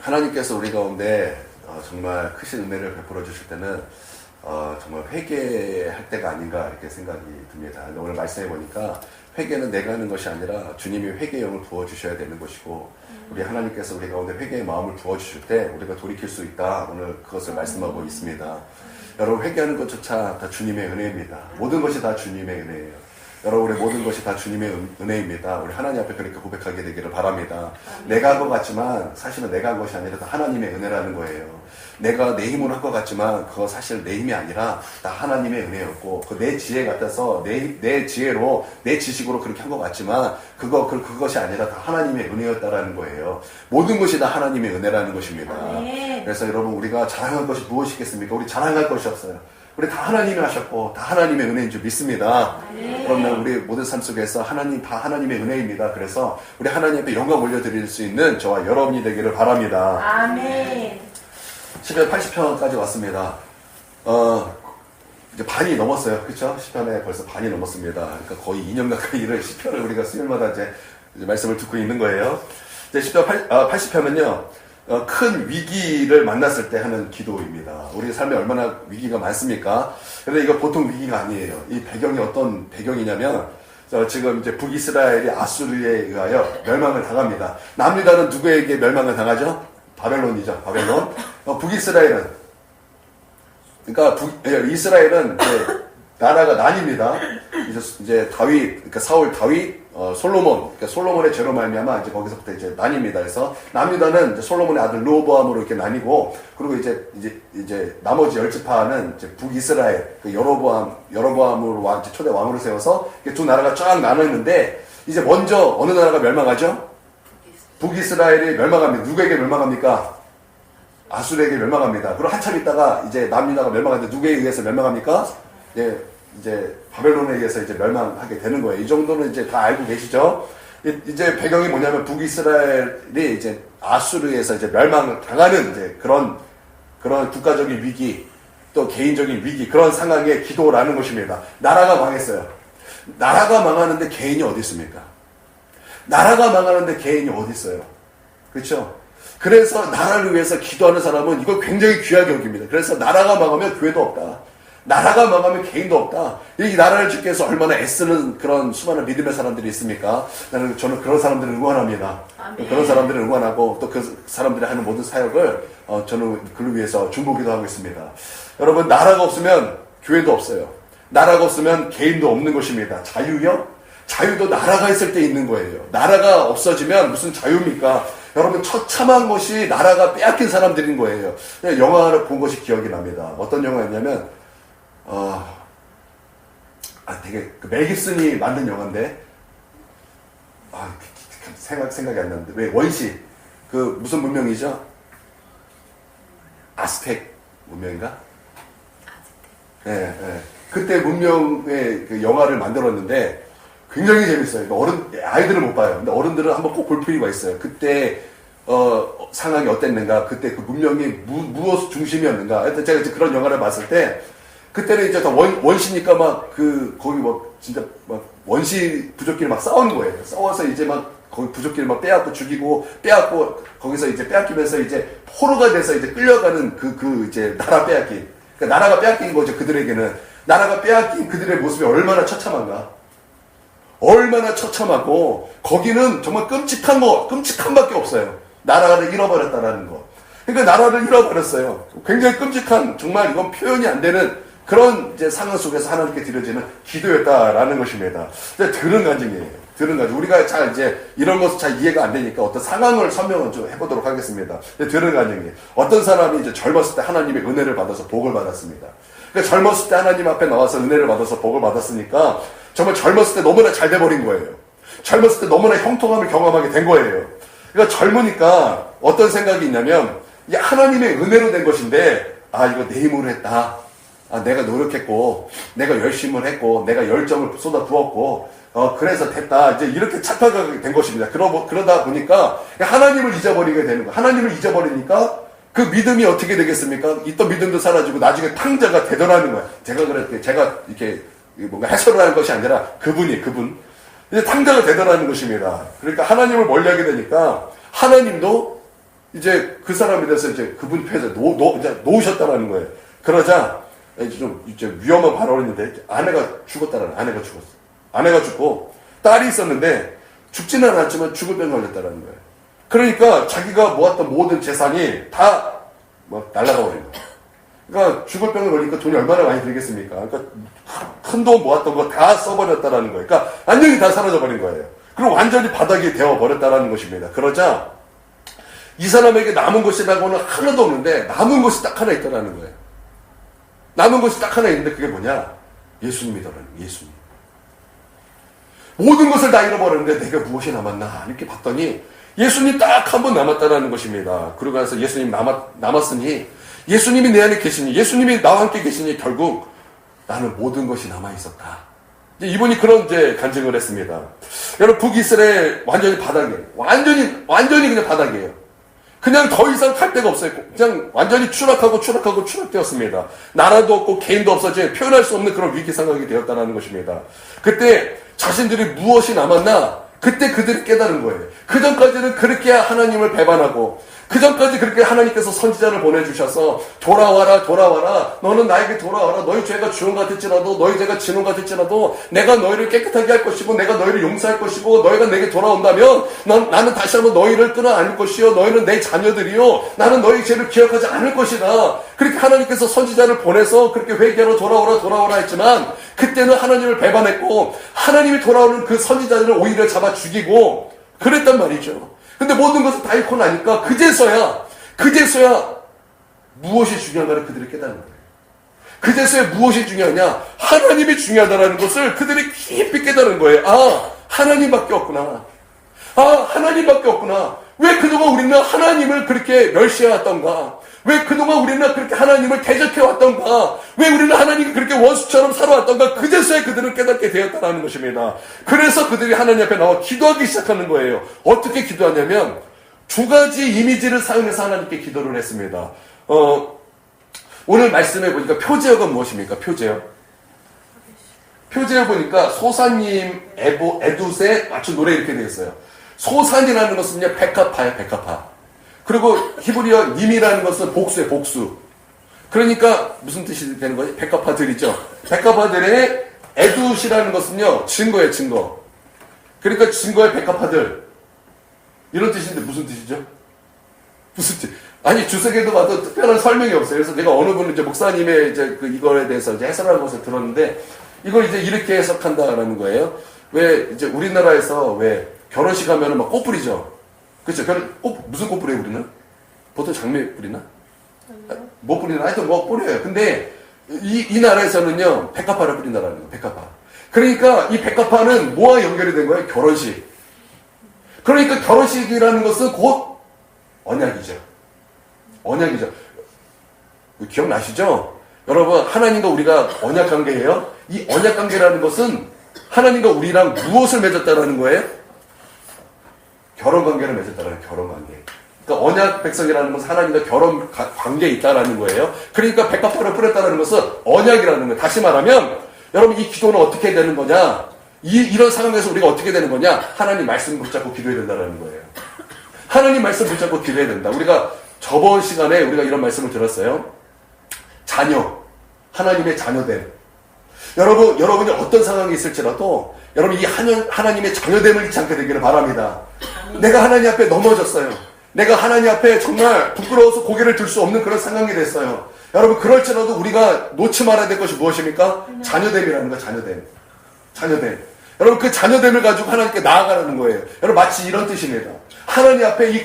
하나님께서 우리 가운데 정말 크신 은혜를 베풀어 주실 때는 정말 회개할 때가 아닌가 이렇게 생각이 듭니다. 오늘 말씀해 보니까 회개는 내가 하는 것이 아니라 주님이 회개의 영을 부어주셔야 되는 것이고 우리 하나님께서 우리 가운데 회개의 마음을 부어주실 때 우리가 돌이킬 수 있다. 오늘 그것을 말씀하고 있습니다. 여러분 회개하는 것조차 다 주님의 은혜입니다. 모든 것이 다 주님의 은혜예요. 여러분의 모든 것이 다 주님의 은혜입니다. 우리 하나님 앞에 그렇게 고백하게 되기를 바랍니다. 내가 한 것 같지만 사실은 내가 한 것이 아니라 다 하나님의 은혜라는 거예요. 내가 내 힘으로 한 것 같지만 그거 사실 내 힘이 아니라 다 하나님의 은혜였고 내 지혜 같아서 내 지혜로 내 지식으로 그렇게 한 것 같지만 그것이 아니라 다 하나님의 은혜였다라는 거예요. 모든 것이 다 하나님의 은혜라는 것입니다. 그래서 여러분 우리가 자랑할 것이 무엇이겠습니까? 우리 자랑할 것이 없어요. 우리 다 하나님이 하셨고 다 하나님의 은혜인 줄 믿습니다. 그러면 우리 모든 삶 속에서 하나님 다 하나님의 은혜입니다. 그래서 우리 하나님께 영광 올려드릴 수 있는 저와 여러분이 되기를 바랍니다. 아멘. 시편 80편까지 왔습니다. 이제 반이 넘었어요. 그렇죠? 시편에 벌써 반이 넘었습니다. 그러니까 거의 2년 가까이를 시편을 우리가 수요일마다 이제 말씀을 듣고 있는 거예요. 이제 시편 80편은요. 큰 위기를 만났을 때 하는 기도입니다. 우리 삶에 얼마나 위기가 많습니까? 그런데 이거 보통 위기가 아니에요. 이 배경이 어떤 배경이냐면 지금 이제 북이스라엘이 아수르에 의하여 멸망을 당합니다. 남유다는 누구에게 멸망을 당하죠? 바벨론이죠. 바벨론. 북이스라엘은 그러니까 이스라엘은 이제 나라가 나뉩니다. 이제 다윗, 그러니까 사울 다윗, 솔로몬, 그러니까 솔로몬의 죄로 말미암아 이제 거기서부터 이제 나뉩니다. 그래서 남유다는 이제 솔로몬의 아들 르호보암으로 이렇게 나뉘고, 그리고 이제 나머지 10지파는 이제 북이스라엘, 그 여로보암으로 이제 초대 왕으로 세워서 두 나라가 쫙 나눠있는데, 이제 먼저 어느 나라가 멸망하죠? 북이스라엘이 멸망합니다. 누구에게 멸망합니까? 아수르에게 멸망합니다. 그리고 한참 있다가 이제 남유다가 멸망하는데 누구에 의해서 멸망합니까? 이제 바벨론에 의해서 이제 멸망하게 되는 거예요. 이 정도는 이제 다 알고 계시죠? 이제 배경이 뭐냐면 북이스라엘이 이제 아수르에서 이제 멸망을 당하는 이제 그런 국가적인 위기, 또 개인적인 위기, 그런 상황의 기도라는 것입니다. 나라가 망했어요. 나라가 망하는데 개인이 어디 있습니까? 나라가 망하는데 개인이 어디 있어요? 그렇죠? 그래서 나라를 위해서 기도하는 사람은 이걸 굉장히 귀하게 여깁니다. 그래서 나라가 망하면 교회도 없다. 나라가 망하면 개인도 없다. 이 나라를 짓기 위해서 얼마나 애쓰는 그런 수많은 믿음의 사람들이 있습니까? 저는 그런 사람들을 응원합니다. 아멘. 그런 사람들을 응원하고 또 그 사람들이 하는 모든 사역을 저는 그를 위해서 중보기도 하고 있습니다. 여러분 나라가 없으면 교회도 없어요. 나라가 없으면 개인도 없는 것입니다. 자유요? 자유도 나라가 있을 때 있는 거예요. 나라가 없어지면 무슨 자유입니까? 여러분 처참한 것이 나라가 빼앗긴 사람들인 거예요. 영화를 본 것이 기억이 납니다. 어떤 영화였냐면 되게 멜 깁슨이 만든 영화인데 생각이 안 나는데 왜 원시 그 무슨 문명이죠? 아스텍 문명인가? 네. 그때 문명의 그 영화를 만들었는데 굉장히 재밌어요. 아이들은 못 봐요. 근데 어른들은 한번 꼭 볼 필요가 있어요. 그때 상황이 어땠는가? 그때 그 문명이 무엇 중심이었는가? 하여튼 제가 이제 그런 영화를 봤을 때 그때는 이제 다 원시니까 거기 진짜 원시 부족끼리 막 싸우는 거예요. 싸워서 이제 거기 부족끼리 빼앗고 죽이고, 거기서 이제 빼앗기면서 이제 포로가 돼서 이제 끌려가는 이제 나라 빼앗기. 그러니까 나라가 빼앗긴 거죠, 그들에게는. 나라가 빼앗긴 그들의 모습이 얼마나 처참한가. 얼마나 처참하고, 거기는 정말 끔찍한 밖에 없어요. 나라를 잃어버렸다라는 거. 그러니까 나라를 잃어버렸어요. 굉장히 끔찍한, 정말 이건 표현이 안 되는 그런 이제 상황 속에서 하나님께 드려지는 기도였다라는 것입니다. 들은 간증이에요. 들은 간증. 우리가 잘 이제 이런 것은 잘 이해가 안 되니까 어떤 상황을 설명을 좀 해보도록 하겠습니다. 들은 간증이에요. 어떤 사람이 이제 젊었을 때 하나님의 은혜를 받아서 복을 받았습니다. 그러니까 젊었을 때 하나님 앞에 나와서 은혜를 받아서 복을 받았으니까 정말 젊었을 때 너무나 잘 돼버린 거예요. 젊었을 때 너무나 형통함을 경험하게 된 거예요. 그러니까 젊으니까 어떤 생각이 있냐면 이게 하나님의 은혜로 된 것인데 이거 내 힘으로 했다. 내가 노력했고, 내가 열심을 했고, 내가 열정을 쏟아 부었고, 그래서 됐다. 이제 이렇게 착각하게 된 것입니다. 그러다 보니까 하나님을 잊어버리게 되는 거예요. 하나님을 잊어버리니까 그 믿음이 어떻게 되겠습니까? 있던 믿음도 사라지고 나중에 탕자가 되더라는 거예요. 제가 이렇게 뭔가 해설을 하는 것이 아니라 그분. 이제 탕자가 되더라는 것입니다. 그러니까 하나님을 멀리하게 되니까 하나님도 이제 그 사람에 대해서 이제 그분 패에서 이제 놓으셨다라는 거예요. 그러자 이제 위험한 발언인데 아내가 죽었다라는 아내가 죽었어. 아내가 죽고 딸이 있었는데 죽지는 않았지만 죽을 병에 걸렸다라는 거예요. 그러니까 자기가 모았던 모든 재산이 다 날아가 버린 거예요. 그러니까 죽을 병에 걸리니까 돈이 얼마나 많이 들겠습니까? 그러니까 큰 돈 모았던 거 다 써버렸다라는 거예요. 그러니까 완전히 다 사라져 버린 거예요. 그리고 완전히 바닥이 되어 버렸다라는 것입니다. 그러자 이 사람에게 남은 것이라고는 하나도 없는데 남은 것이 딱 하나 있다라는 거예요. 남은 것이 딱 하나 있는데 그게 뭐냐? 예수님이더라는 거예요. 예수님. 모든 것을 다 잃어버렸는데 내가 무엇이 남았나? 이렇게 봤더니 예수님 딱 한 번 남았다라는 것입니다. 그러고 나서 예수님 남았으니 예수님이 내 안에 계시니 예수님이 나와 함께 계시니 결국 나는 모든 것이 남아있었다. 이제 이분이 그런 이제 간증을 했습니다. 여러분 북이스라엘 완전히 바닥이에요. 완전히 그냥 바닥이에요. 그냥 더 이상 갈 데가 없어요. 그냥 완전히 추락되었습니다. 나라도 없고 개인도 없어져 표현할 수 없는 그런 위기 상황이 되었다는 것입니다. 그때 자신들이 무엇이 남았나? 그때 그들이 깨달은 거예요. 그 전까지는 그렇게 하나님을 배반하고 그 전까지 그렇게 하나님께서 선지자를 보내주셔서 돌아와라 너는 나에게 돌아와라. 너희 죄가 주홍 같을지라도 너희 죄가 진홍 같을지라도 내가 너희를 깨끗하게 할 것이고 내가 너희를 용서할 것이고 너희가 내게 돌아온다면 나는 다시 한번 너희를 끌어안을 것이요 너희는 내 자녀들이요 나는 너희 죄를 기억하지 않을 것이다. 그렇게 하나님께서 선지자를 보내서 그렇게 회개하러 돌아오라 했지만 그때는 하나님을 배반했고 하나님이 돌아오는 그 선지자들을 오히려 잡아 죽이고 그랬단 말이죠. 근데 모든 것을 다 잃고 나니까 그제서야 무엇이 중요한가를 그들이 깨닫는 거예요. 그제서야 무엇이 중요하냐? 하나님이 중요하다는 것을 그들이 깊이 깨달은 거예요. 아, 하나님밖에 없구나. 왜 그동안 우리는 하나님을 그렇게 멸시해왔던가? 왜 그동안 우리는 그렇게 하나님을 대적해왔던가? 왜 우리는 하나님이 그렇게 원수처럼 살아왔던가? 그제서야 그들은 깨닫게 되었다는 것입니다. 그래서 그들이 하나님 앞에 나와 기도하기 시작하는 거예요. 어떻게 기도하냐면 두 가지 이미지를 사용해서 하나님께 기도를 했습니다. 오늘 말씀해 보니까 표제어가 무엇입니까? 표제어 보니까 소사님, 에두세 맞춘 노래 이렇게 되어 있어요. 소산이라는 것은요 백합화예요. 백합화. 그리고 히브리어 님이라는 것은 복수예요. 복수. 그러니까 무슨 뜻이 되는 거예요? 백합화들이죠. 백합화들의 에두시라는 것은요 증거예요. 증거. 그러니까 증거의 백합화들 이런 뜻인데 무슨 뜻이죠? 무슨 뜻? 아니 주석에도 봐도 특별한 설명이 없어요. 그래서 내가 어느 분 이제 목사님의 이제 이거에 대해서 이제 해설하는 것을 들었는데 이걸 이제 이렇게 해석한다라는 거예요. 왜 이제 우리나라에서 왜 결혼식 하면은 막 꽃 뿌리죠. 그렇죠. 무슨 꽃 뿌려요, 우리는? 보통 장미 뿌리나? 뭐 뿌리나? 하여튼 뭐 뿌려요. 근데, 이 나라에서는요, 백합화를 뿌린다라는 거예요, 백합화. 그러니까, 이 백합화는 뭐와 연결이 된 거예요? 결혼식. 그러니까 결혼식이라는 것은 곧 언약이죠. 기억나시죠? 여러분, 하나님과 우리가 언약 관계예요. 이 언약 관계라는 것은 하나님과 우리랑 무엇을 맺었다라는 거예요? 결혼 관계를 맺었다라는 결혼 관계. 그러니까 언약 백성이라는 것은 하나님과 결혼 관계에 있다라는 거예요. 그러니까 백합화를 뿌렸다라는 것은 언약이라는 거예요. 다시 말하면 여러분 이 기도는 어떻게 되는 거냐? 이런 상황에서 우리가 어떻게 되는 거냐? 하나님 말씀 붙잡고 기도해야 된다는 거예요. 하나님 말씀 붙잡고 기도해야 된다. 우리가 저번 시간에 우리가 이런 말씀을 들었어요. 자녀, 하나님의 자녀됨. 여러분이 어떤 상황이 있을지라도 여러분 이 하나님의 자녀됨을 잊지 않게 되기를 바랍니다. 내가 하나님 앞에 넘어졌어요. 내가 하나님 앞에 정말 부끄러워서 고개를 들 수 없는 그런 상황이 됐어요. 여러분 그럴지라도 우리가 놓지 말아야 될 것이 무엇입니까? 자녀됨이라는 거. 자녀됨. 여러분 그 자녀됨을 가지고 하나님께 나아가라는 거예요. 여러분 마치 이런 뜻입니다. 하나님 앞에 이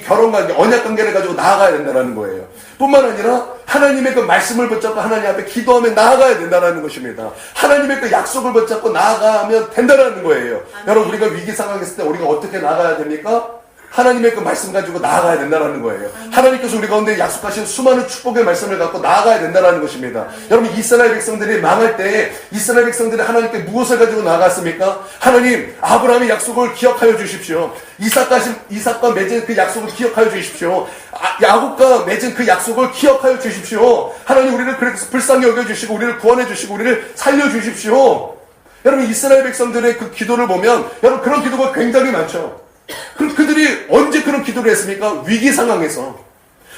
결혼관계, 언약관계를 가지고 나아가야 된다는 거예요. 뿐만 아니라 하나님의 그 말씀을 붙잡고 하나님 앞에 기도하며 나아가야 된다는 것입니다. 하나님의 그 약속을 붙잡고 나아가면 된다는 거예요. 여러분 우리가 위기 상황에 있을 때 우리가 어떻게 나아가야 됩니까? 하나님의 그 말씀 가지고 나아가야 된다는 거예요. 하나님께서 우리 가운데 약속하신 수많은 축복의 말씀을 갖고 나아가야 된다는 것입니다. 여러분 이스라엘 백성들이 망할 때 이스라엘 백성들이 하나님께 무엇을 가지고 나아갔습니까? 하나님 아브라함의 약속을 기억하여 주십시오. 이삭과 맺은 그 약속을 기억하여 주십시오. 야곱과 맺은 그 약속을 기억하여 주십시오. 하나님 우리를 그렇게 불쌍히 여겨주시고 우리를 구원해 주시고 우리를 살려주십시오. 여러분 이스라엘 백성들의 그 기도를 보면 여러분 그런 기도가 굉장히 많죠. 그들이 언제 그런 기도를 했습니까? 위기 상황에서.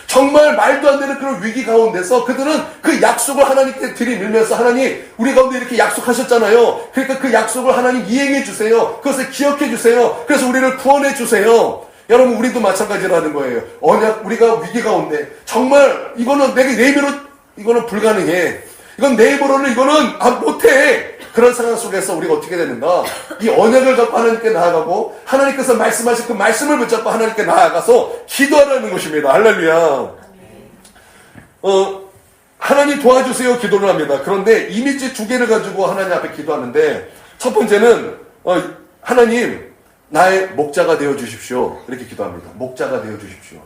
정말 말도 안 되는 그런 위기 가운데서 그들은 그 약속을 하나님께 들이밀면서 하나님 우리 가운데 이렇게 약속하셨잖아요. 그러니까 그 약속을 하나님 이행해 주세요. 그것을 기억해 주세요. 그래서 우리를 구원해 주세요. 여러분 우리도 마찬가지라는 거예요. 언약 우리가 위기 가운데 정말 이거는 내 힘으로 이거는 불가능해. 이건 내 힘으로는 이거는 못해. 그런 상황 속에서 우리가 어떻게 되는가? 이 언약을 갖고 하나님께 나아가고 하나님께서 말씀하신 그 말씀을 붙잡고 하나님께 나아가서 기도하라는 것입니다. 할렐루야. 하나님 도와주세요 기도를 합니다. 그런데 이미지 두 개를 가지고 하나님 앞에 기도하는데 첫 번째는 하나님 나의 목자가 되어 주십시오. 이렇게 기도합니다. 목자가 되어 주십시오.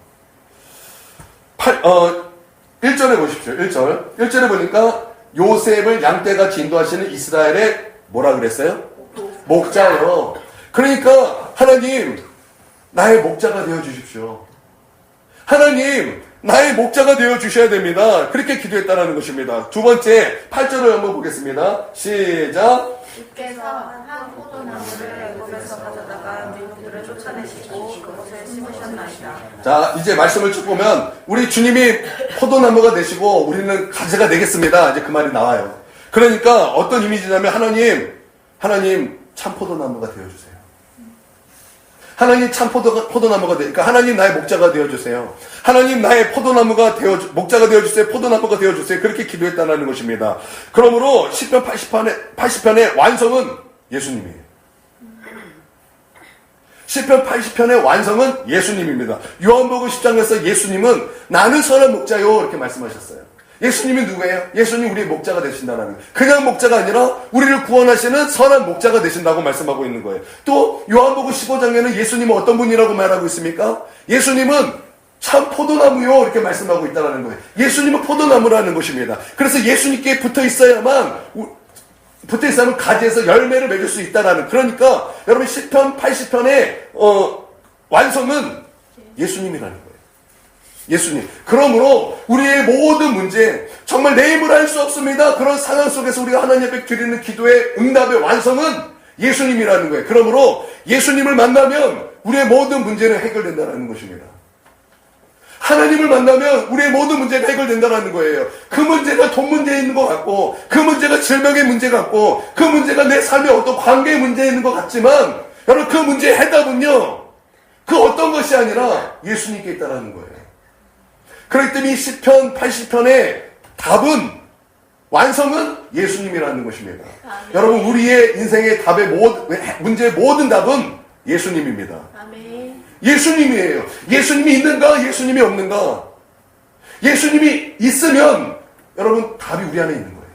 1절에 보십시오. 1절에 보니까 요셉을 양떼같이 인도하시는 이스라엘의 뭐라 그랬어요? 목자요. 그러니까 하나님 나의 목자가 되어 주십시오. 하나님 나의 목자가 되어 주셔야 됩니다. 그렇게 기도했다는 것입니다. 두 번째 8절을 한번 보겠습니다. 시작. 주께서 한 포도나무를 애굽에서 가져다가 민족들을 쫓아내시고 그곳에 심으셨나이다. 자, 이제 말씀을 쭉 보면 우리 주님이 포도나무가 되시고 우리는 가지가 되겠습니다. 이제 그 말이 나와요. 그러니까 어떤 이미지냐면 하나님 참 포도나무가 되어주세요. 하나님 참 포도나무가 그러니까 하나님 나의 목자가 되어주세요. 하나님 나의 목자가 되어주세요. 포도나무가 되어주세요. 그렇게 기도했다는 것입니다. 그러므로 시편 80편의 완성은 예수님이에요. 시편 80편의 완성은 예수님입니다. 요한복음 10장에서 예수님은 나는 선한 목자요 이렇게 말씀하셨어요. 예수님이 누구예요? 예수님 우리의 목자가 되신다는 그냥 목자가 아니라 우리를 구원하시는 선한 목자가 되신다고 말씀하고 있는 거예요. 또 요한복음 15장에는 예수님은 어떤 분이라고 말하고 있습니까? 예수님은 참 포도나무요 이렇게 말씀하고 있다는 거예요. 예수님은 포도나무라는 것입니다. 그래서 예수님께 붙어 있어야만 가지에서 열매를 맺을 수 있다라는. 그러니까 여러분 시편 80편의 완성은 예수님이라는 거예요. 예수님. 그러므로 우리의 모든 문제 정말 내 힘으로 할 수 없습니다. 그런 상황 속에서 우리가 하나님 앞에 드리는 기도의 응답의 완성은 예수님이라는 거예요. 그러므로 예수님을 만나면 우리의 모든 문제는 해결된다는 것입니다. 하나님을 만나면 우리의 모든 문제가 해결된다는 거예요. 그 문제가 돈 문제에 있는 것 같고 그 문제가 질병의 문제 같고 그 문제가 내 삶의 어떤 관계의 문제에 있는 것 같지만 여러분 그 문제의 해답은요 그 어떤 것이 아니라 예수님께 있다는 거예요. 그렇기 때문에 이 시편 80편의 답은 완성은 예수님이라는 것입니다. 아멘. 여러분 우리의 인생의 문제의 모든 답은 예수님입니다. 아멘. 예수님이에요. 예수님이 있는가 예수님이 없는가. 예수님이 있으면 여러분 답이 우리 안에 있는 거예요.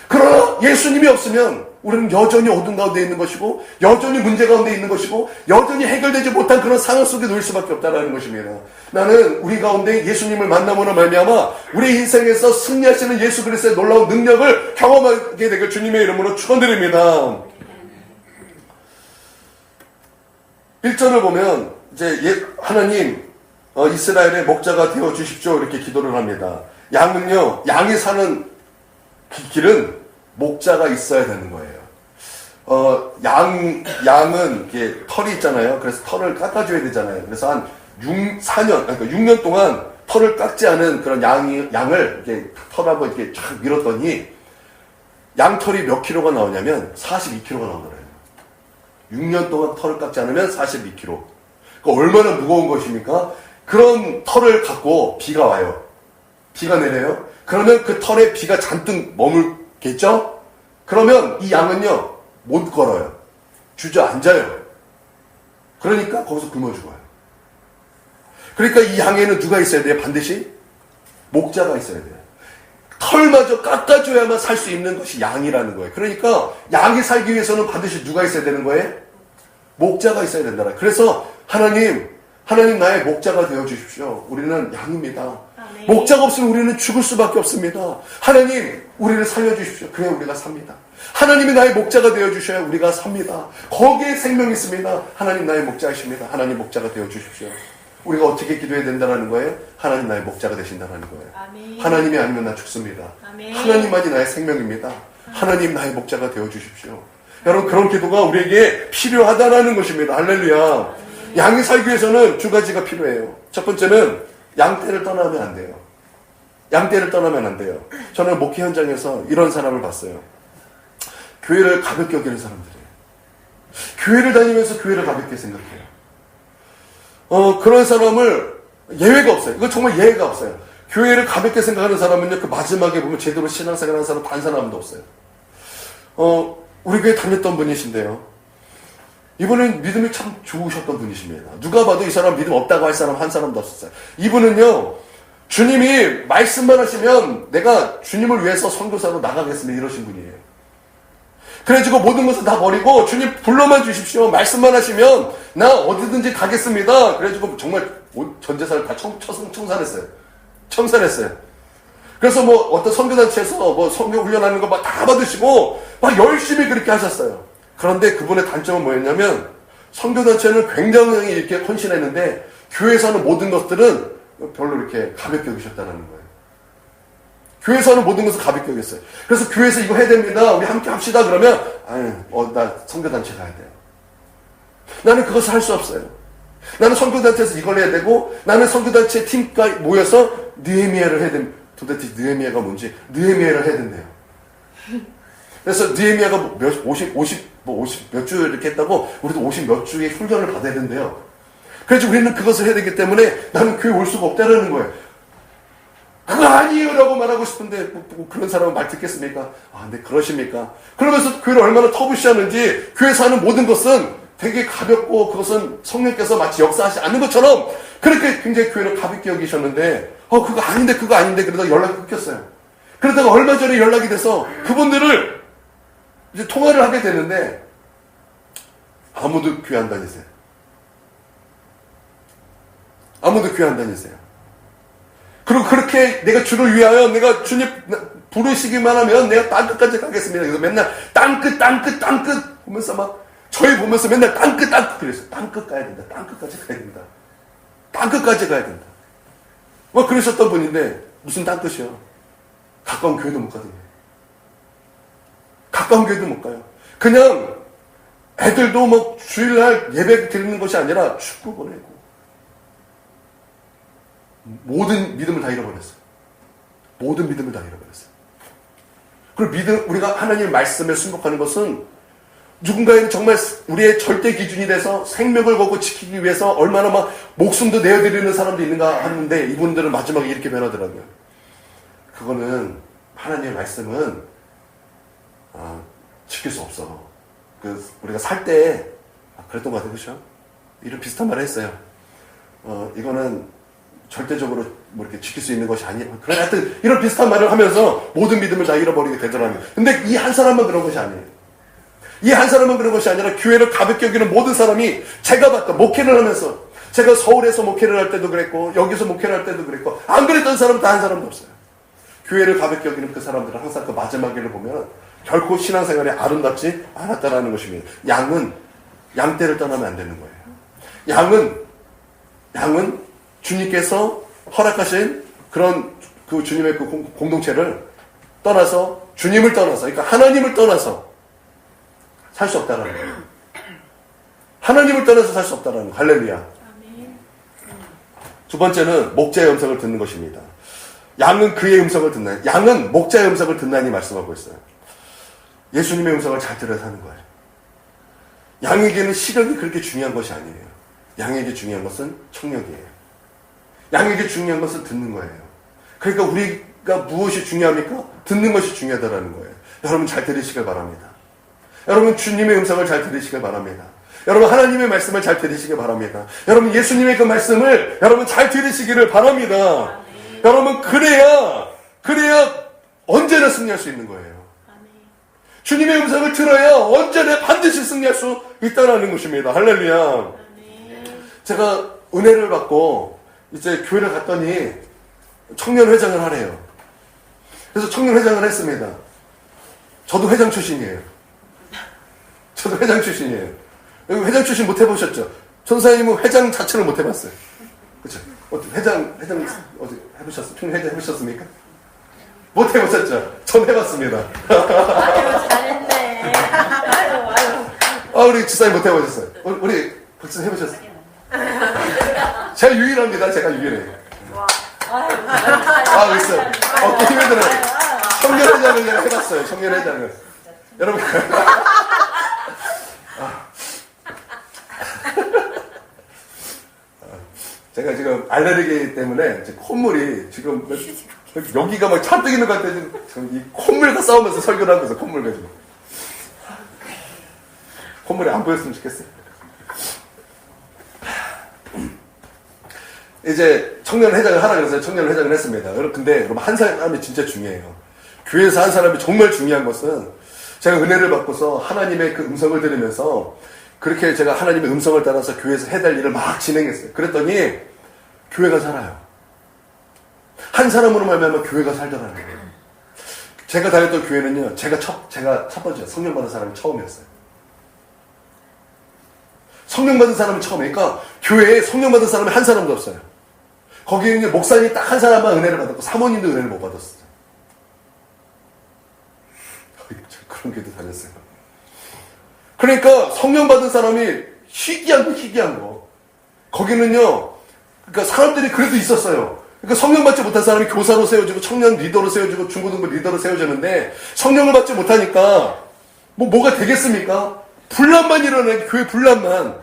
그러나 예수님이 없으면 우리는 여전히 어둠 가운데 있는 것이고 여전히 문제 가운데 있는 것이고 여전히 해결되지 못한 그런 상황 속에 놓일 수밖에 없다는 것입니다. 나는 우리 가운데 예수님을 만남으로 말미암아 우리 인생에서 승리하시는 예수 그리스도의 놀라운 능력을 경험하게 되길 주님의 이름으로 축원드립니다. 1절을 보면 이제 하나님 이스라엘의 목자가 되어 주십시오 이렇게 기도를 합니다. 양이 사는 길은 목자가 있어야 되는 거예요. 양은 이렇게 털이 있잖아요. 그래서 털을 깎아줘야 되잖아요. 그래서 한 6년 동안 털을 깎지 않은 그런 양을 이렇게 털 한번 이렇게 쫙 밀었더니 양털이 몇 킬로가 나오냐면 42킬로가 나오더래요. 6년 동안 털을 깎지 않으면 42킬로. 그러니까 얼마나 무거운 것입니까? 그런 털을 갖고 비가 와요. 비가 내려요. 그러면 그 털에 비가 잔뜩 머물겠죠? 그러면 이 양은요 못 걸어요. 주저앉아요. 그러니까 거기서 굶어 죽어요. 그러니까 이 양에는 누가 있어야 돼요? 반드시 목자가 있어야 돼요. 털마저 깎아줘야만 살 수 있는 것이 양이라는 거예요. 그러니까 양이 살기 위해서는 반드시 누가 있어야 되는 거예요? 목자가 있어야 된다. 그래서 하나님 나의 목자가 되어주십시오. 우리는 양입니다. 아멘. 목자가 없으면 우리는 죽을 수밖에 없습니다. 하나님 우리를 살려주십시오. 그래야 우리가 삽니다. 하나님이 나의 목자가 되어주셔야 우리가 삽니다. 거기에 생명이 있습니다. 하나님 나의 목자이십니다. 하나님 목자가 되어주십시오. 우리가 어떻게 기도해야 된다는 거예요? 하나님 나의 목자가 되신다는 거예요. 아멘. 하나님이 아니면 나 죽습니다. 아멘. 하나님만이 나의 생명입니다. 하나님 나의 목자가 되어주십시오. 여러분 그런 기도가 우리에게 필요하다라는 것입니다. 할렐루야. 양이 살기 위해서는 두 가지가 필요해요. 첫 번째는 양떼를 떠나면 안 돼요. 양떼를 떠나면 안 돼요. 저는 목회 현장에서 이런 사람을 봤어요. 교회를 가볍게 여기는 사람들이에요. 교회를 다니면서 교회를 가볍게 생각해요. 그런 사람을 예외가 없어요. 이거 정말 예외가 없어요. 교회를 가볍게 생각하는 사람은요, 그 마지막에 보면 제대로 신앙생활 하는 사람 단 사람도 없어요. 우리 교회 다녔던 분이신데요. 이분은 믿음이 참 좋으셨던 분이십니다. 누가 봐도 이 사람 믿음 없다고 할 사람 한 사람도 없었어요. 이분은요, 주님이 말씀만 하시면 내가 주님을 위해서 선교사로 나가겠습니다. 이러신 분이에요. 그래가지고 모든 것을 다 버리고 주님 불러만 주십시오. 말씀만 하시면 나 어디든지 가겠습니다. 그래가지고 정말 전 재산을 다 청산했어요. 청산했어요. 그래서 뭐 어떤 선교단체에서 뭐 선교 훈련하는 거 막 다 받으시고 막 열심히 그렇게 하셨어요. 그런데 그분의 단점은 뭐였냐면 선교단체는 굉장히 이렇게 헌신했는데 교회에서 하는 모든 것들은 별로 이렇게 가볍게 여기셨다는 거예요. 교회에서 하는 모든 것을 가볍게 여겼어요. 그래서 교회에서 이거 해야 됩니다. 우리 함께 합시다. 그러면 나 선교단체 가야 돼요. 나는 그것을 할 수 없어요. 나는 선교단체에서 이걸 해야 되고 나는 선교단체 팀과 모여서 느헤미야를 해야 됩니다. 도대체 느헤미야가 뭔지 느헤미야를 해야 된대요. 그래서 느헤미야가 50 몇 주 이렇게 했다고 우리도 50 몇 주의 훈련을 받아야 된대요. 그래서 우리는 그것을 해야 되기 때문에 나는 교회 올 수가 없다는 거예요. 그거 아니에요 라고 말하고 싶은데 그런 사람은 말 듣겠습니까? 네 그러십니까? 그러면서 교회를 얼마나 터부시하는지 교회에서 하는 모든 것은 되게 가볍고 그것은 성령께서 마치 역사하지 않는 것처럼 그렇게 굉장히 교회를 가볍게 여기셨는데 그거 아닌데 그러다가 연락이 끊겼어요. 그러다가 얼마 전에 연락이 돼서 그분들을 이제 통화를 하게 되는데 아무도 교회 안 다니세요. 아무도 교회 안 다니세요. 그리고 그렇게 내가 주를 위하여 내가 주님 부르시기만 하면 내가 땅끝까지 가겠습니다. 그래서 맨날 땅끝 보면서 막 저희 보면서 맨날 땅끝 그랬어요. 땅끝 가야 된다. 땅끝까지 가야 된다. 땅끝까지 가야 된다. 뭐 그러셨던 분인데 무슨 땅끝이요? 가까운 교회도 못 가거든요. 가까운 교회도 못 가요. 그냥 애들도 뭐 주일날 예배 드리는 것이 아니라 축구 보내고 모든 믿음을 다 잃어버렸어요. 모든 믿음을 다 잃어버렸어요. 그리고 우리가 하나님의 말씀에 순복하는 것은 누군가에는 정말 우리의 절대 기준이 돼서 생명을 걸고 지키기 위해서 얼마나 막 목숨도 내어드리는 사람도 있는가 하는데 이분들은 마지막에 이렇게 변하더라고요. 그거는 하나님의 말씀은 지킬 수 없어. 우리가 살 때 그랬던 것 같아요. 그렇죠? 이런 비슷한 말을 했어요. 이거는 절대적으로 뭐 이렇게 지킬 수 있는 것이 아니에요. 그래, 하여튼 이런 비슷한 말을 하면서 모든 믿음을 다 잃어버리게 되더라고요. 근데 이 한 사람만 그런 것이 아니에요. 이 한 사람은 그런 것이 아니라 교회를 가볍게 여기는 모든 사람이 제가 봤던 목회를 하면서 제가 서울에서 목회를 할 때도 그랬고 여기서 목회를 할 때도 그랬고 안 그랬던 사람은 다 한 사람도 없어요. 교회를 가볍게 여기는 그 사람들은 항상 그 마지막에를 보면 결코 신앙생활이 아름답지 않았다라는 것입니다. 양떼를 떠나면 안 되는 거예요. 양은 주님께서 허락하신 그런 그 주님의 그 공동체를 떠나서 주님을 떠나서 그러니까 하나님을 떠나서 살 수 없다라는 거예요. 하나님을 떠나서 살 수 없다라는 거예요. 할렐루야. 두 번째는 목자의 음성을 듣는 것입니다. 양은 그의 음성을 듣나니 양은 목자의 음성을 듣나니 말씀하고 있어요. 예수님의 음성을 잘 들어야 하는 거예요. 양에게는 시력이 그렇게 중요한 것이 아니에요. 양에게 중요한 것은 청력이에요. 양에게 중요한 것은 듣는 거예요. 그러니까 우리가 무엇이 중요합니까? 듣는 것이 중요하다는 거예요. 여러분 잘 들으시길 바랍니다. 여러분 주님의 음성을 잘 들으시길 바랍니다. 여러분 하나님의 말씀을 잘 들으시길 바랍니다. 여러분 예수님의 그 말씀을 여러분 잘 들으시기를 바랍니다. 여러분 그래야 언제나 승리할 수 있는 거예요. 주님의 음성을 들어야 언제나 반드시 승리할 수 있다는 것입니다. 할렐루야. 제가 은혜를 받고 이제 교회를 갔더니 청년회장을 하래요. 그래서 청년회장을 했습니다. 저도 회장 출신이에요. 회장 출신 못 해보셨죠? 전사님은 회장 자체를 못 해봤어요. 그렇죠? 회장 어디 해보셨어요? 청년회장 해보셨습니까? 못 해보셨죠? 전 해봤습니다. 아유 잘했네. 아유. 우리 지사님 못 해보셨어요? 우리 박지사 해보셨어요? 제가 유일합니다. 제가 유일해요. 와. 있어요. 어깨 힘이 들어요. 청년회장을 제가 해봤어요. 청년회장을. 여러분. 제가 지금 알레르기 때문에 콧물이 지금 여기가 막 잔뜩 있는 것 같아요. 지금 이 콧물과 싸우면서 설교를 하면서 콧물 가지고. 콧물이 안 보였으면 좋겠어요. 이제 청년회장을 하라 그래서 청년회장을 했습니다. 근데 여러분 한 사람이 진짜 중요해요. 교회에서 한 사람이 정말 중요한 것은 제가 은혜를 받고서 하나님의 그 음성을 들으면서 그렇게 제가 하나님의 음성을 따라서 교회에서 해야 될 일을 막 진행했어요. 그랬더니 교회가 살아요. 한 사람으로 말미암아 교회가 살더라는 거예요. 제가 다녔던 교회는요, 제가 첫 번째 성령 받은 사람이 처음이었어요. 성령 받은 사람이 처음이니까 교회에 성령 받은 사람이 한 사람도 없어요. 거기에 목사님이 딱 한 사람만 은혜를 받았고 사모님도 은혜를 못 받았어요. 그런 교회도 다녔어요. 그러니까 성령 받은 사람이 희귀한 거. 거기는요, 그러니까 사람들이 그래도 있었어요. 그러니까 성령 받지 못한 사람이 교사로 세워지고 청년 리더로 세워지고 중고등부 리더로 세워졌는데 성령을 받지 못하니까 뭐가 되겠습니까? 분란만 일어나게 교회 분란만.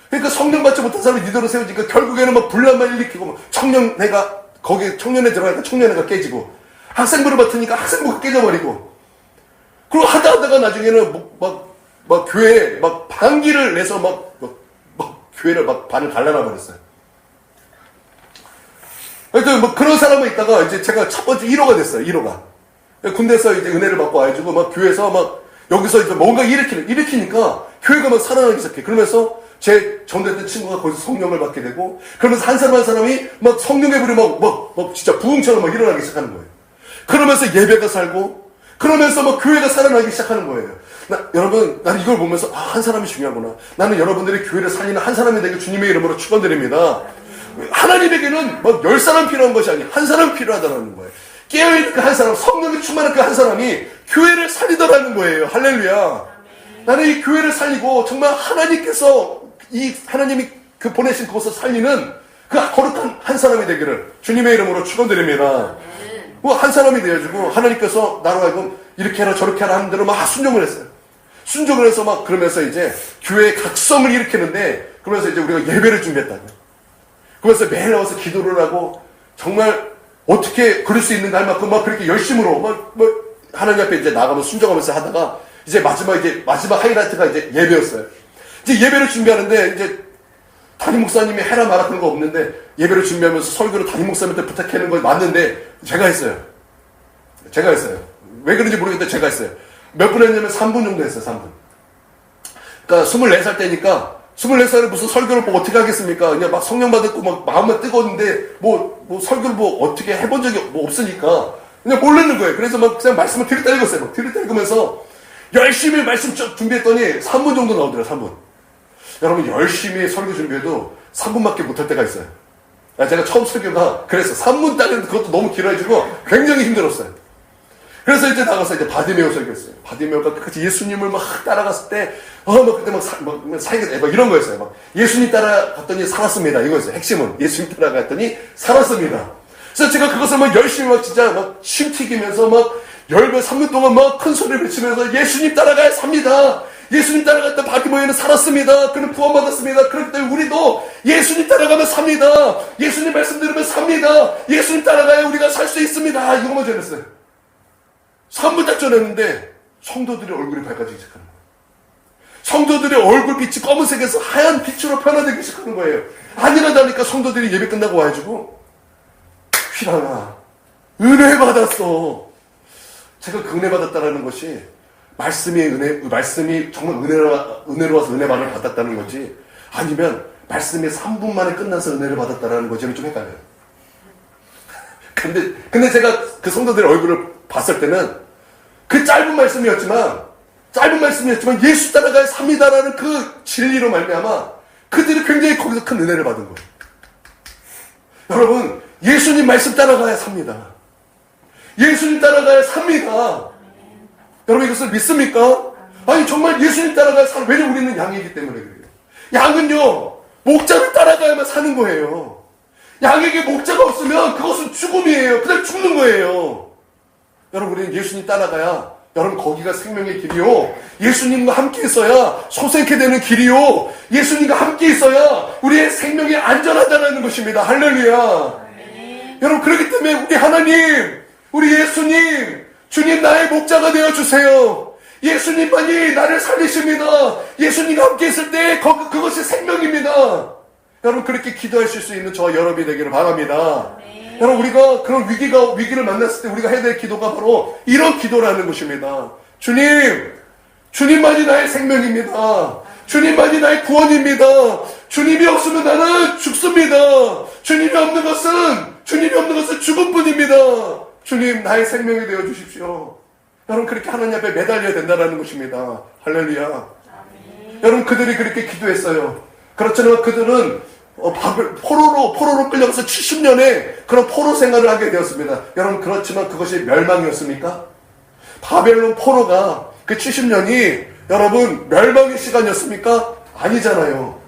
그러니까 성령 받지 못한 사람이 리더로 세워지니까 결국에는 막 분란만 일으키고 청년회가 거기 청년회 들어가니까 청년회가 깨지고 학생부를 맡으니까 학생부가 깨져버리고 그리고 하다가 나중에는 막 교회에 막 반기를 내서 막 교회를 막 반을 갈라놔 버렸어요. 하여튼 뭐 그런 사람이 있다가 이제 제가 첫 번째 1호가 됐어요. 1호가. 군대에서 이제 은혜를 받고 와가지고 막 교회에서 막 여기서 이제 뭔가 일으키니까 교회가 막 살아나기 시작해. 그러면서 제 전도했던 친구가 거기서 성령을 받게 되고 그러면서 한 사람 한 사람이 막 성령의 불이 막 진짜 부흥처럼 막 일어나기 시작하는 거예요. 그러면서 예배가 살고 그러면서 막 교회가 살아나기 시작하는 거예요. 여러분, 나는 이걸 보면서 한 사람이 중요하구나. 나는 여러분들이 교회를 살리는 한 사람이 되길 주님의 이름으로 축원드립니다. 하나님에게는 막 10사람 필요한 것이 아니라 한 사람 필요하다는 거예요. 깨어있는 그 한 사람, 성령이 충만한 그 한 사람이 교회를 살리더라는 거예요. 할렐루야. 나는 이 교회를 살리고 정말 하나님께서 하나님이 그 보내신 그곳을 살리는 그 거룩한 한 사람이 되기를 주님의 이름으로 축원드립니다. 한 사람이 되어지고 하나님께서 나로 하여금 이렇게 해라 저렇게 하라 하는 대로 막 순종을 했어요. 순종을 해서 막 그러면서 이제 교회의 각성을 일으키는데 그러면서 이제 우리가 예배를 준비했다고요. 그러면서 매일 나와서 기도를 하고 정말 어떻게 그럴 수 있는가 할 만큼 막 그렇게 열심으로 하나님 앞에 이제 나가면 순종하면서 하다가 이제 마지막 하이라이트가 이제 예배였어요. 이제 예배를 준비하는데 이제 담임 목사님이 해라 마라 그런 거 없는데 예배를 준비하면서 설교를 담임 목사님한테 부탁하는 걸 맞는데 제가 했어요. 왜 그런지 모르겠는데 제가 했어요. 몇 분 했냐면 3분 정도 했어요. 3분. 그러니까 24살 때니까 24살에 무슨 설교를 뭐 어떻게 하겠습니까? 그냥 막 성령 받았고 막 마음만 뜨거웠는데 뭐 설교를 뭐 어떻게 해본 적이 뭐 없으니까 그냥 모르는 거예요. 그래서 막 그냥 말씀을 들이다 읽었어요. 막 들이다 읽으면서 열심히 말씀 쭉 준비했더니 3분 정도 나오더라고요. 3분. 여러분 열심히 설교 준비해도 3분밖에 못할 때가 있어요. 제가 처음 설교가 그래서 3분 딱 했는데 그것도 너무 길어지고 굉장히 힘들었어요. 그래서 이제 나가서 이제 바디메오 설교했어요. 바디메오가 끝까지 예수님을 막 따라갔을 때, 그때 막 이런 거였어요. 막 예수님 따라갔더니 살았습니다. 이거였어요. 핵심은. 예수님 따라갔더니 살았습니다. 그래서 제가 그것을 막 열심히 막 진짜 막 침 튀기면서 막 3분 동안 막 큰 소리를 외치면서 예수님 따라가야 삽니다. 예수님 따라갔다 바디메오는 살았습니다. 그는 구원받았습니다. 그렇기 때문에 우리도 예수님 따라가면 삽니다. 예수님 말씀 들으면 삽니다. 예수님 따라가야 우리가 살 수 있습니다. 이거만 전했어요. 3분 딱 전했는데 성도들의 얼굴이 밝아지기 시작하는 거예요. 성도들의 얼굴빛이 검은색에서 하얀 빛으로 변화되기 시작하는 거예요. 아니라다니까 성도들이 예배 끝나고 와가지고 휘랑아 은혜 받았어. 제가 그 은혜 받았다라는 것이 말씀이 정말 은혜로 와서 은혜 받았다는 거지 아니면 말씀이 3분 만에 끝나서 은혜를 받았다라는 거지는 좀 헷갈려요. 근데 제가 그 성도들의 얼굴을 봤을 때는 그 짧은 말씀이었지만 예수 따라가야 삽니다라는 그 진리로 말미암아 그들이 굉장히 거기서 큰 은혜를 받은 거예요. 여러분 예수님 말씀 따라가야 삽니다. 예수님 따라가야 삽니다. 여러분 이것을 믿습니까? 아니 정말 예수님 따라가야 삽니다. 왜냐면 우리는 양이기 때문에 그래요. 양은요 목자를 따라가야만 사는 거예요. 양에게 목자가 없으면 그것은 죽음이에요. 그냥 죽는 거예요. 여러분, 우리는 예수님 따라가야, 여러분, 거기가 생명의 길이요. 예수님과 함께 있어야 소생케 되는 길이요. 예수님과 함께 있어야 우리의 생명이 안전하다는 것입니다. 할렐루야. 여러분, 그렇기 때문에 우리 하나님, 우리 예수님, 주님 나의 목자가 되어주세요. 예수님만이 나를 살리십니다. 예수님과 함께 있을 때 그것이 생명입니다. 여러분, 그렇게 기도하실 수 있는 저와 여러분이 되기를 바랍니다. 여러분, 우리가 그런 위기를 만났을 때 우리가 해야 될 기도가 바로 이런 기도라는 것입니다. 주님만이 나의 생명입니다. 주님만이 나의 구원입니다. 주님이 없으면 나는 죽습니다. 주님이 없는 것은 죽음뿐입니다. 주님, 나의 생명이 되어 주십시오. 여러분, 그렇게 하나님 앞에 매달려야 된다는 것입니다. 할렐루야. 여러분, 그들이 그렇게 기도했어요. 그렇지만 그들은 포로로 끌려가서 70년의 그런 포로 생활을 하게 되었습니다. 여러분, 그렇지만 그것이 멸망이었습니까? 바벨론 포로가 그 70년이 여러분 멸망의 시간이었습니까? 아니잖아요.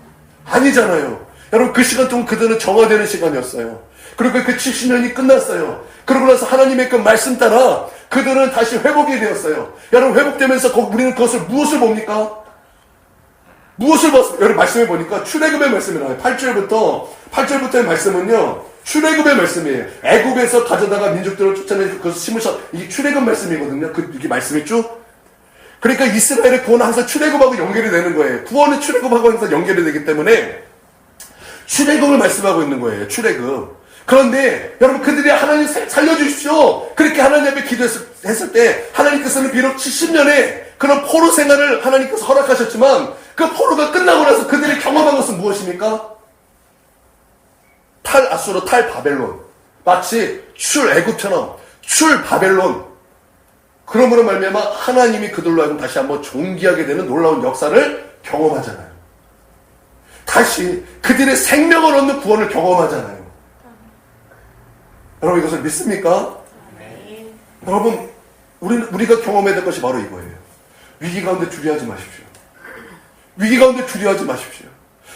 여러분, 그 시간 동안 그들은 정화되는 시간이었어요. 그리고 그 70년이 끝났어요. 그러고 나서 하나님의 그 말씀 따라 그들은 다시 회복이 되었어요. 여러분, 회복되면서 우리는 그것을 무엇을 봅니까? 무엇을 봤어요? 여러분, 말씀해 보니까 출애굽의 말씀이 나와요. 8절부터의 말씀은요, 출애굽의 말씀이에요. 애굽에서 가져다가 민족들을 쫓아내서 그것을 심으셨, 이게 출애굽 말씀이거든요. 이게 말씀이 쭉. 그러니까 이스라엘의 구원은 항상 출애굽하고 연결이 되는 거예요. 구원은 출애굽하고 항상 연결이 되기 때문에 출애굽을 말씀하고 있는 거예요. 출애굽. 그런데 여러분, 그들이 하나님 살려주십시오. 그렇게 하나님 앞에 기도했을 때 하나님께서는 비록 70년의 그런 포로 생활을 하나님께서 허락하셨지만 그 포로가 끝나고 나서 그들이 경험한 것은 무엇입니까? 탈아수르, 탈바벨론. 마치 출애굽처럼 출바벨론. 그러므로 말미암아 하나님이 그들로 하여금 다시 한번 존귀하게 되는 놀라운 역사를 경험하잖아요. 다시 그들의 생명을 얻는 구원을 경험하잖아요. 여러분, 이것을 믿습니까? 여러분, 우리가 경험해야 될 것이 바로 이거예요. 위기 가운데 두려워하지 마십시오. 위기 가운데 두려워하지 마십시오.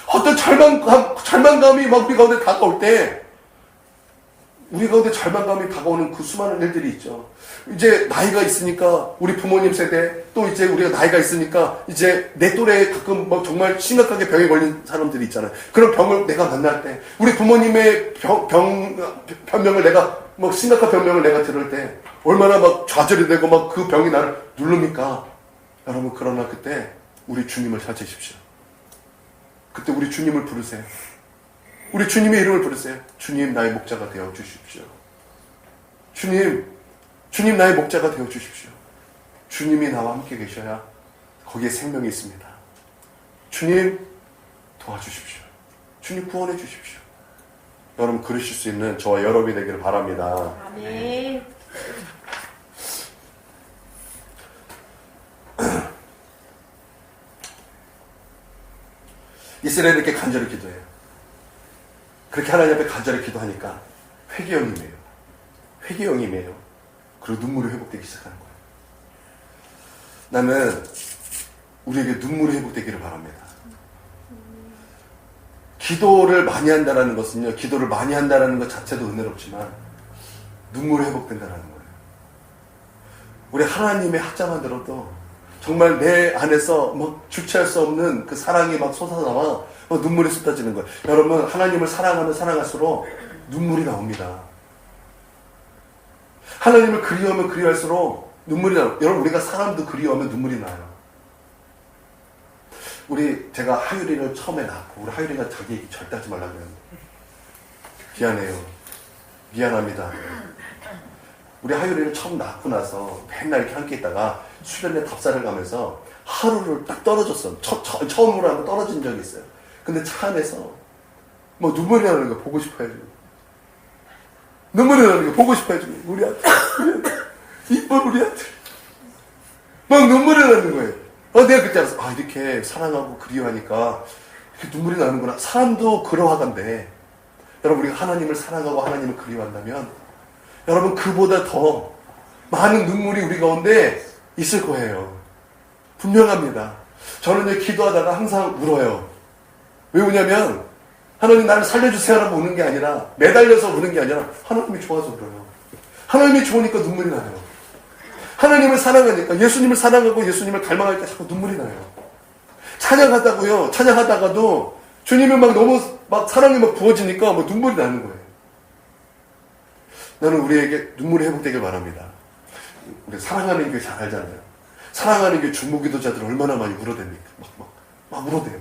어떤 절망감이 막 우리 가운데 다가올 때, 우리 가운데 절망감이 다가오는 그 수많은 일들이 있죠. 이제 나이가 있으니까, 우리 부모님 세대, 또 이제 우리가 나이가 있으니까, 이제 내 또래에 가끔 막 정말 심각하게 병에 걸린 사람들이 있잖아요. 그런 병을 내가 만날 때, 우리 부모님의 변명을 내가, 막 심각한 변명을 내가 들을 때, 얼마나 막 좌절이 되고 막 그 병이 나를 누릅니까? 여러분, 그러나 그때 우리 주님을 찾으십시오. 그때 우리 주님을 부르세요. 우리 주님의 이름을 부르세요. 주님, 나의 목자가 되어 주십시오. 주님 나의 목자가 되어 주십시오. 주님이 나와 함께 계셔야 거기에 생명이 있습니다. 주님, 도와주십시오. 주님, 구원해 주십시오. 여러분, 그러실 수 있는 저와 여러분이 되기를 바랍니다. 아멘. 이스라엘이 이렇게 간절히 기도해요. 그렇게 하나님 앞에 간절히 기도하니까 회개형이에요. 그리고 눈물이 회복되기 시작하는 거예요. 나는 우리에게 눈물이 회복되기를 바랍니다. 기도를 많이 한다는 것은요, 기도를 많이 한다는 것 자체도 은혜롭지만 눈물이 회복된다는 거예요. 우리 하나님의 학자만 들어도 정말 내 안에서 막 주체할 수 없는 그 사랑이 막 솟아나와 눈물이 쏟아지는 거예요. 여러분, 하나님을 사랑하면 사랑할수록 눈물이 나옵니다. 하나님을 그리워하면 그리워할수록 눈물이 나요. 여러분, 우리가 사람도 그리워하면 눈물이 나요. 제가 하율이를 처음에 낳고, 우리 하율이가 자기 얘기 절대 하지 말라 그랬는데, 미안해요. 미안합니다. 우리 하율이를 처음 낳고 나서 맨날 이렇게 함께 있다가 수련회 답사를 가면서 하루를 딱 떨어졌어. 처음으로 한번 떨어진 적이 있어요. 근데 차 안에서 뭐 눈물이 나는 거 보고 싶어 해주고, 눈물이 나는 거 보고 싶어 해주고, 우리 아들, 이쁜 우리 아들, 막 눈물이 나는 거예요. 내가 그때 알았어. 이렇게 사랑하고 그리워하니까 이렇게 눈물이 나는구나. 사람도 그러하던데, 여러분, 우리가 하나님을 사랑하고 하나님을 그리워한다면 여러분, 그보다 더 많은 눈물이 우리 가운데 있을 거예요. 분명합니다. 저는 기도하다가 항상 울어요. 왜 우냐면 하나님 나를 살려주세요라고 우는 게 아니라, 매달려서 우는 게 아니라 하나님이 좋아서 울어요. 하나님이 좋으니까 눈물이 나요. 하나님을 사랑하니까, 예수님을 사랑하고 예수님을 닮아갈 때 자꾸 눈물이 나요. 찬양하다고요. 찬양하다가도 주님이 막 너무 막 사랑이 막 부어지니까 막 눈물이 나는 거예요. 나는 우리에게 눈물이 회복되길 바랍니다. 우리 사랑하는 교회 잘 알잖아요. 사랑하는 교회 중보기도자들 얼마나 많이 울어댑니까? 막 울어대요.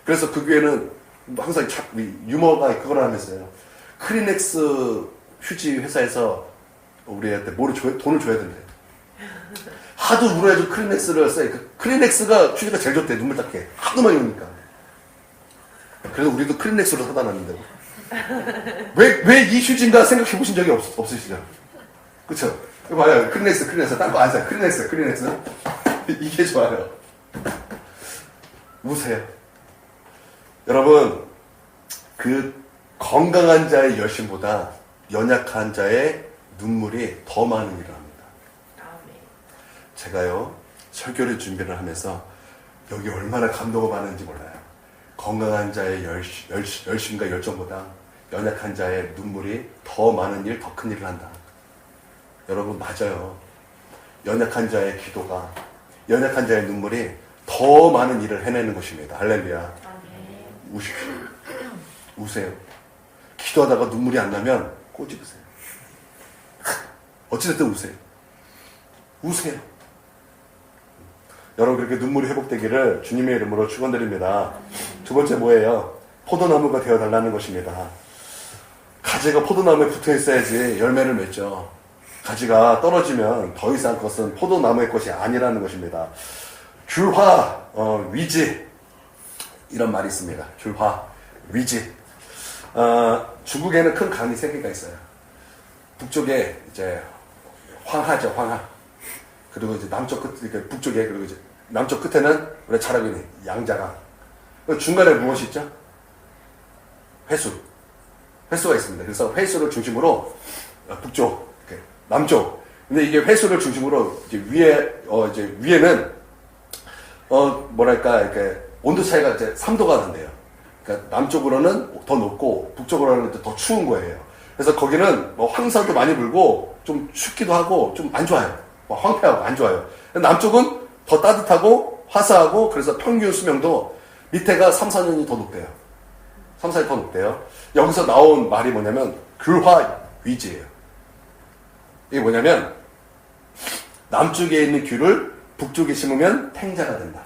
그래서 그 교회는 항상 유머가 그걸 하면서요. 크리넥스 휴지 회사에서 우리한테 돈을 줘야 된대. 하도 울어야지 크리넥스를 써요. 그 크리넥스가 휴지가 제일 좋대. 눈물 닦게. 하도 많이 우니까. 그래서 우리도 크리넥스로 사다 놨는데. 왜 이 휴지인가 생각해 보신 적이 없으시죠? 그쵸? 봐요. 크리넥스. 딴 거 안 사요. 크리넥스. 이게 좋아요. 우세요. 여러분, 그 건강한 자의 열심보다 연약한 자의 눈물이 더 많은 일을 합니다. 제가요, 설교를 준비를 하면서 여기 얼마나 감동을 받는지 몰라요. 건강한 자의 열심과 열정보다 연약한 자의 눈물이 더 많은 일, 더 큰 일을 한다. 여러분, 맞아요. 연약한 자의 기도가, 연약한 자의 눈물이 더 많은 일을 해내는 것입니다. 할렐루야. 우십시오. 우세요. 기도하다가 눈물이 안 나면 꼬집으세요. 어찌됐든 우세요. 우세요. 여러분, 그렇게 눈물이 회복되기를 주님의 이름으로 축원드립니다. 두 번째 뭐예요? 포도나무가 되어달라는 것입니다. 가지가 포도나무에 붙어 있어야지 열매를 맺죠. 가지가 떨어지면 더 이상 그것은 포도나무의 것이 아니라는 것입니다. 귤화, 위지, 이런 말이 있습니다. 귤화, 위지. 중국에는 큰 강이 3개가 있어요. 북쪽에 이제 황하죠, 황하. 그리고 이제 남쪽 끝, 북쪽에, 그리고 이제 남쪽 끝에는 우리 잘 알고 있는 양자강. 중간에 무엇이 있죠? 회수가 있습니다. 그래서 회수를 중심으로 북쪽, 남쪽. 근데 이게 회수를 중심으로 이제 위에는 뭐랄까, 이렇게 온도 차이가 이제 3도가 난대요. 그러니까 남쪽으로는 더 높고 북쪽으로는 더 추운 거예요. 그래서 거기는 뭐 황사도 많이 불고 좀 춥기도 하고 좀 안 좋아요. 황폐하고 안 좋아요. 남쪽은 더 따뜻하고 화사하고, 그래서 평균 수명도 밑에가 3, 4년이 더 높대요. 3, 4년이 더 높대요. 여기서 나온 말이 뭐냐면 귤화위지예요. 이게 뭐냐면 남쪽에 있는 귤을 북쪽에 심으면 탱자가 된다.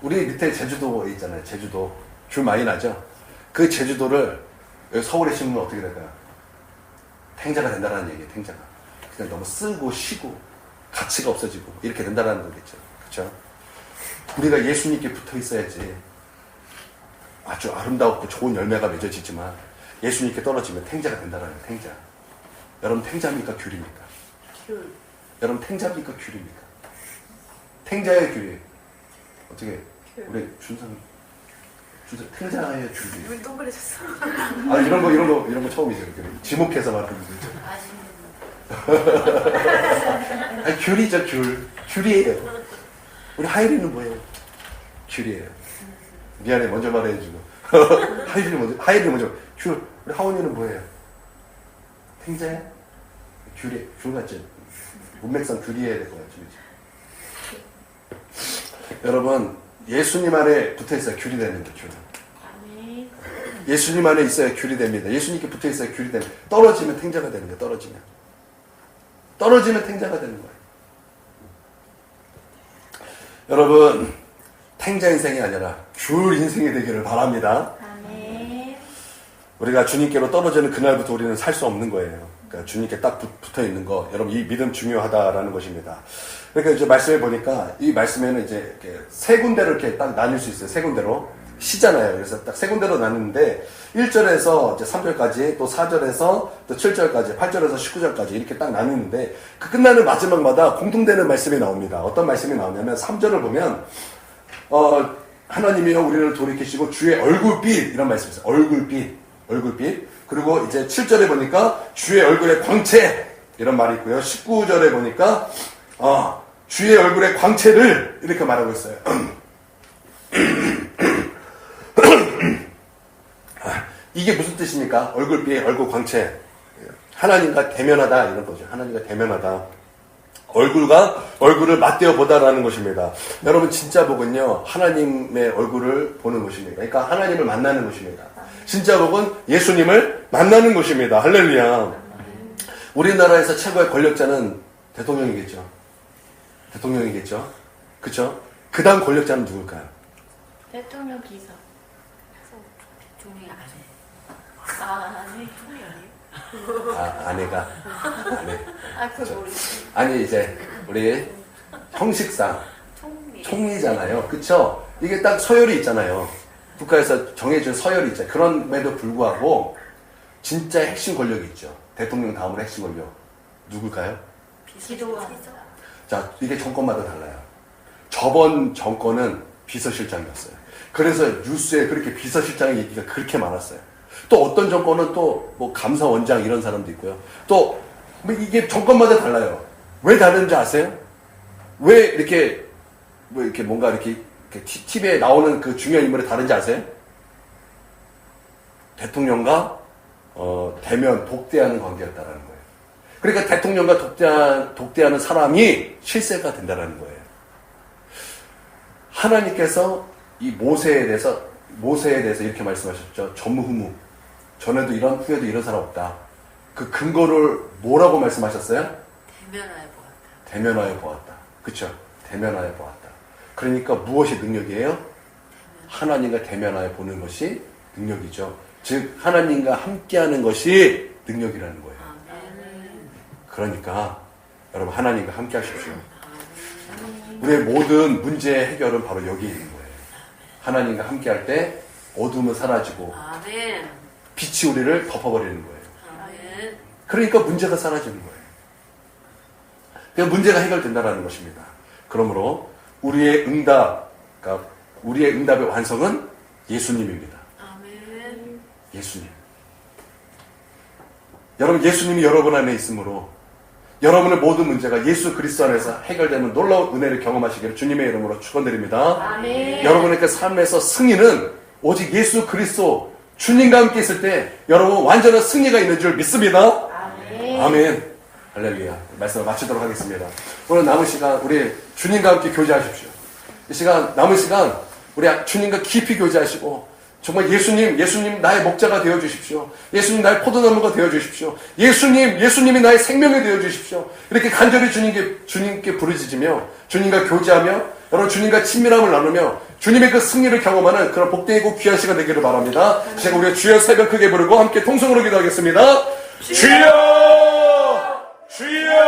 우리 밑에 제주도에 있잖아요. 제주도 귤 많이 나죠. 그 제주도를 여기 서울에 심으면 어떻게 될까요? 탱자가 된다는 얘기예요. 탱자가 그냥 너무 쓰고 쉬고 가치가 없어지고 이렇게 된다는 거겠죠. 그렇죠? 우리가 예수님께 붙어 있어야지 아주 아름답고 좋은 열매가 맺어지지만 예수님께 떨어지면 탱자가 된다는 거예요. 탱자. 여러분, 탱자입니까? 귤입니까? 귤. 여러분, 탱자입니까? 귤입니까? 탱자의 귤이 어떻게 우리 준선 탱자의 귤이 왜 동그래졌어? 아, 이런 거 처음이죠. 지목해서 말하는 거죠. 아니, 귤이죠. 귤이에요. 우리 하이리는 뭐예요? 귤이에요. 미안해, 먼저 말해주고. 하이리는 먼저. 귤. 우리 하원이는 뭐예요? 탱자야? 귤 같죠? 문맥상 귤이어야 될 것 같죠? 여러분, 예수님 안에 붙어 있어야 귤이 됩니다. 귤. 예수님 안에 있어야 귤이 됩니다. 예수님께 붙어 있어야 귤이 됩니다. 떨어지면 탱자가 되는 거예요. 떨어지면 탱자가 되는 거예요. 여러분, 탱자 인생이 아니라 귤 인생이 되기를 바랍니다. 아멘. 우리가 주님께로 떨어지는 그날부터 우리는 살 수 없는 거예요. 그러니까 주님께 딱 붙어 있는 거. 여러분, 이 믿음 중요하다라는 것입니다. 그러니까 이제 말씀해 보니까 이 말씀에는 이제 이렇게 세 군데로 이렇게 딱 나눌 수 있어요. 세 군데로. 시잖아요. 그래서 딱 세 군데로 나누는데 1절에서 이제 3절까지, 또 4절에서 또 7절까지, 8절에서 19절까지 이렇게 딱 나누는데 그 끝나는 마지막마다 공통되는 말씀이 나옵니다. 어떤 말씀이 나오냐면 3절을 보면 하나님이여 우리를 돌이키시고 주의 얼굴빛, 이런 말씀이 있어요. 얼굴빛. 그리고 이제 7절에 보니까 주의 얼굴의 광채, 이런 말이 있고요. 19절에 보니까 주의 얼굴의 광채를, 이렇게 말하고 있어요. 이게 무슨 뜻입니까? 얼굴비에 얼굴 광채. 하나님과 대면하다 이런 거죠. 하나님과 대면하다. 얼굴을 맞대어 보다라는 것입니다. 여러분 진짜 복은요 하나님의 얼굴을 보는 것입니다. 그러니까 하나님을 만나는 것입니다. 진짜 복은 예수님을 만나는 것입니다. 할렐루야. 우리나라에서 최고의 권력자는 대통령이겠죠. 대통령이겠죠. 그렇죠? 그 다음 권력자는 누굴까요? 대통령 비서. 대통령이 아니. 아니, 총리 아니에요? 아내가 아내. 그걸 모르겠어요. 아니 이제 우리 형식상 총리. 총리잖아요. 그쵸? 이게 딱 서열이 있잖아요. 국가에서 정해준 서열이 있잖아요. 그럼에도 불구하고 진짜 핵심 권력이 있죠. 대통령 다음으로 핵심 권력. 누굴까요? 기도원. 자, 이게 정권마다 달라요. 저번 정권은 비서실장이었어요. 그래서 뉴스에 그렇게 비서실장의 얘기가 그렇게 많았어요. 또 어떤 정권은 또 뭐 감사원장 이런 사람도 있고요. 또 뭐 이게 정권마다 달라요. 왜 다른지 아세요? 왜 이렇게 뭐 이렇게 뭔가 이렇게 TV에 나오는 그 중요한 인물이 다른지 아세요? 대통령과 대면 독대하는 관계였다라는 거예요. 그러니까 대통령과 독대하는 사람이 실세가 된다라는 거예요. 하나님께서 이 모세에 대해서 이렇게 말씀하셨죠. 전무후무. 전에도 이런 후에도 이런 사람 없다. 그 근거를 뭐라고 말씀하셨어요? 대면하여 보았다. 대면하여 보았다. 그쵸? 대면하여 보았다. 그러니까 무엇이 능력이에요? 하나님과 대면하여 보는 것이 능력이죠. 즉 하나님과 함께하는 것이 능력이라는 거예요. 아멘. 그러니까 여러분 하나님과 함께 하십시오. 우리의 모든 문제의 해결은 바로 여기에 있는 거예요. 하나님과 함께 할 때 어둠은 사라지고 아멘. 빛이 우리를 덮어버리는 거예요. 아멘. 그러니까 문제가 사라지는 거예요. 그러니까 문제가 해결된다는 것입니다. 그러므로 우리의 응답의 완성은 예수님입니다. 아멘. 예수님. 여러분 예수님이 여러분 안에 있으므로 여러분의 모든 문제가 예수 그리스도 안에서 해결되는 놀라운 은혜를 경험하시기를 주님의 이름으로 축원드립니다. 아멘. 여러분의 그 삶에서 승리는 오직 예수 그리스도 주님과 함께 있을 때 여러분 완전한 승리가 있는 줄 믿습니다. 아멘. 아멘. 할렐루야. 말씀을 마치도록 하겠습니다. 오늘 남은 시간 우리 주님과 함께 교제하십시오. 이 시간 남은 시간 우리 주님과 깊이 교제하시고 정말 예수님 나의 목자가 되어 주십시오. 예수님 나의 포도나무가 되어 주십시오. 예수님이 나의 생명이 되어 주십시오. 이렇게 간절히 주님께 부르짖으며 주님과 교제하며 여러분 주님과 친밀함을 나누며 주님의 그 승리를 경험하는 그런 복되고 귀한 시간 되기를 바랍니다. 제가 우리가 주여 새벽 크게 부르고 함께 통성으로 기도하겠습니다. 주여! 주여!